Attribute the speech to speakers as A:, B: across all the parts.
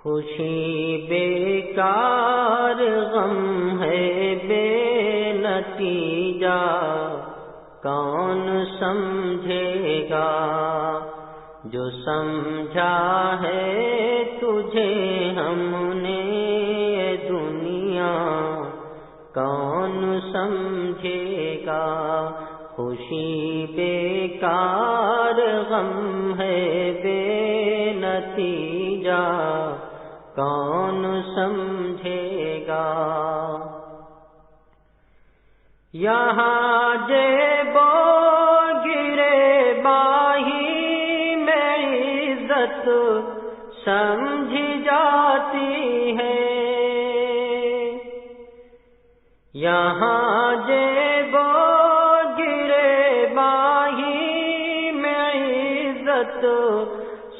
A: خوشی بیکار غم ہے بے نتیجہ کون سمجھے گا، جو سمجھا ہے تجھے ہم نے دنیا کون سمجھے گا۔ خوشی بیکار غم ہے بے نتیجہ کون سمجھے گا۔ یہاں جیب و گرے باہی میں عزت سمجھی جاتی ہے، یہاں جیب و گرے باہی میں عزت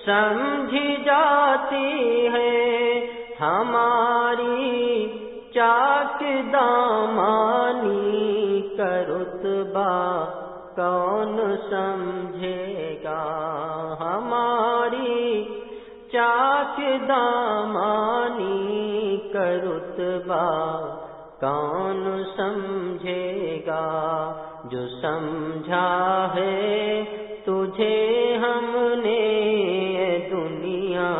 A: سمجھی جاتی ہے، ہماری چاک دامانی کا رتبہ کون سمجھے گا، ہماری چاک دامانی کا رتبہ کون سمجھے گا، جو سمجھا ہے تجھے ہم نے دنیا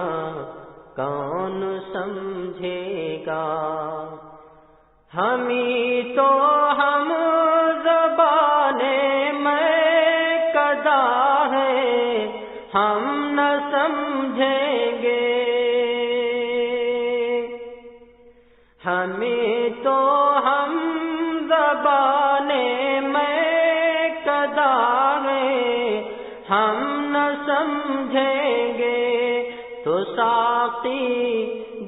A: کون سمجھے گا۔ ہمیں تو ہم زبانیں میں قضا ہے ہم نہ سمجھیں گے، ہمیں تو ہم زبانیں میں قضا ہے ہم نہ سمجھیں گے، تو ساقی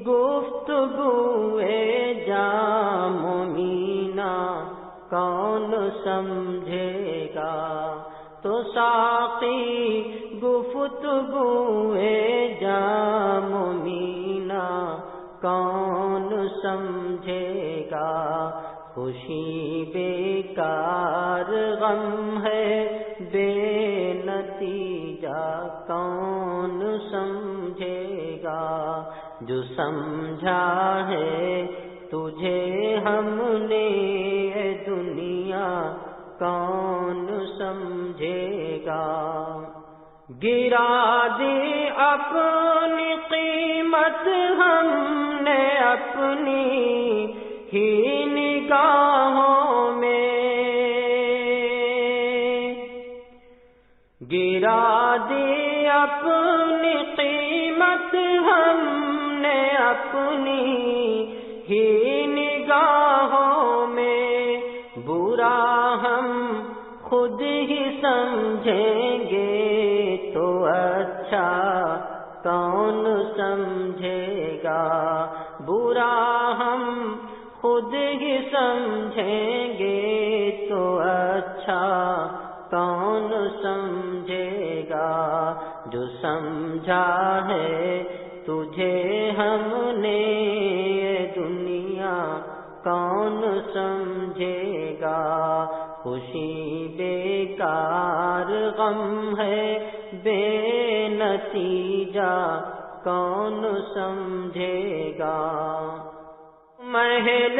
A: گفتگوئے جام مینا کون سمجھے گا، تو ساقی گفتگوئے جام مینا کون سمجھے گا۔ خوشی بیکار غم ہے بے نتیجہ کون سمجھے گا، جو سمجھا ہے تجھے ہم نے دنیا کون سمجھے گا۔ گرا دی اپنی قیمت ہم نے اپنی ہی نگاہوں میں، گرا دی اپنی قیمت ہم نے اپنی ہی نگاہوں میں، برا ہم خود ہی سمجھیں گے تو اچھا کون سمجھے گا، برا ہم خود ہی سمجھیں گے تو اچھا کون سمجھے گا، جو سمجھا ہے تجھے ہم نے دنیا کون سمجھے گا۔ خوشی بیکار غم ہے بے نتیجہ کون سمجھے گا۔ محل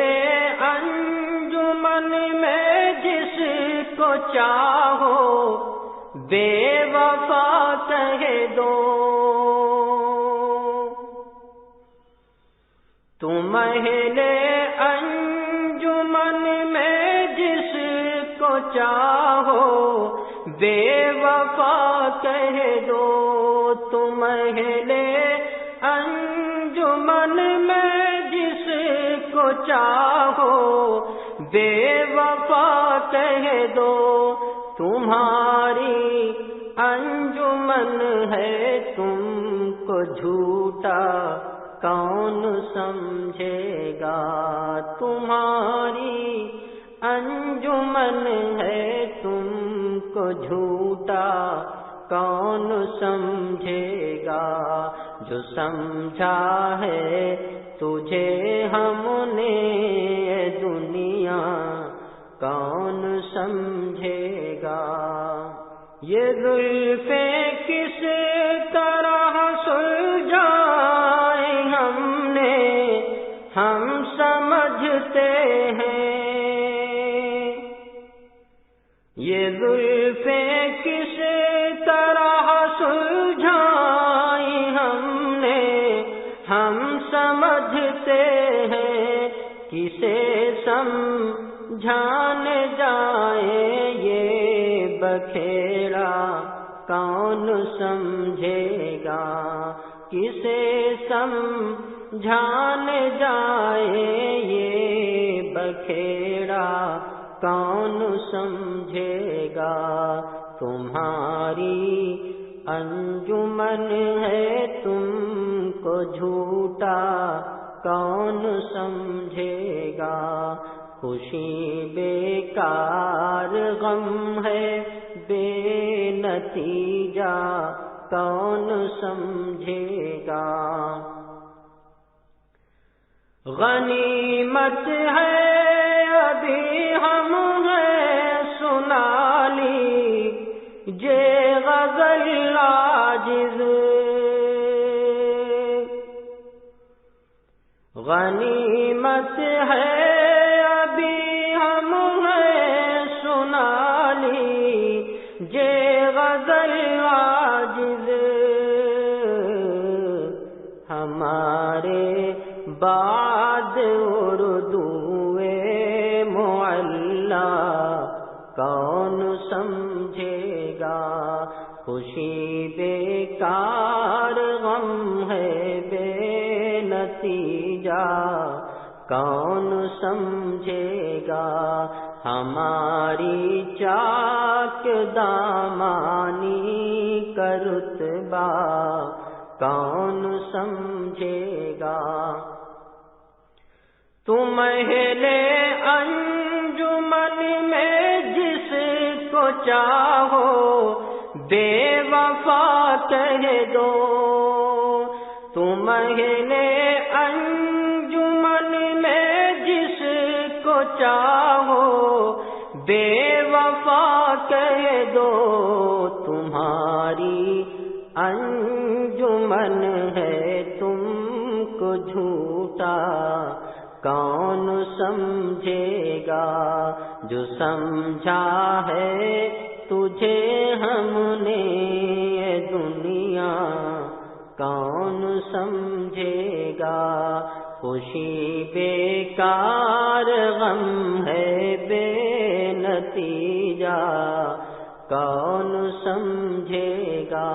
A: انجمن میں جس کو چاہو بے وفا کہہ دو، تم محل انجمن میں جس کو چاہو بے وفا کہہ دو، تم محل انجمن میں جس کو چاہو بے وفا کہہ دو، تمہاری انجمن ہے تم کو جھوٹا کون سمجھے گا، تمہاری انجمن ہے تم کو جھوٹا کون سمجھے گا، جو سمجھا ہے تجھے ہم نے دنیا کون سمجھے گا۔ یہ زلفیں کس طرح سلجھائیں ہم ہم سمجھتے ہیں کسے سمجھانے جائیں، یہ بکھیڑا کون سمجھے گا؟ کسے سمجھانے جائیں، یہ بکھیڑا کون سمجھے گا؟ تمہاری انجمن ہے، تم کو جھوٹا کون سمجھے گا؟ خوشی بیکار، غم ہے بے نتیجہ کون سمجھے گا؟ غنیمت ہے ابھی ہم ہیں سنا لی جے غزل عاجز، غنیمت ہے ابھی ہم ہیں سنا لی جے غزل عاجز، ہمارے بعد اردوئے معلی کون سمجھے گا؟ خوشی بیکار، غم ہے بے نتیجہ کون سمجھے گا؟ ہماری چاک دامانی کا رتبہ کون سمجھے گا؟ تم اہل انجمن میں جس کو چاہو بے وفا کہہ دو، تم اہل انجمن میں جس کو چاہو بے وفا کہہ دو، تمہاری انجمن ہے تم کو جھوٹا کون سمجھے گا؟ جو سمجھا ہے تجھے ہم نے یہ دنیا کون سمجھے گا؟ خوشی بیکار، غم ہے بے نتیجہ کون سمجھے گا؟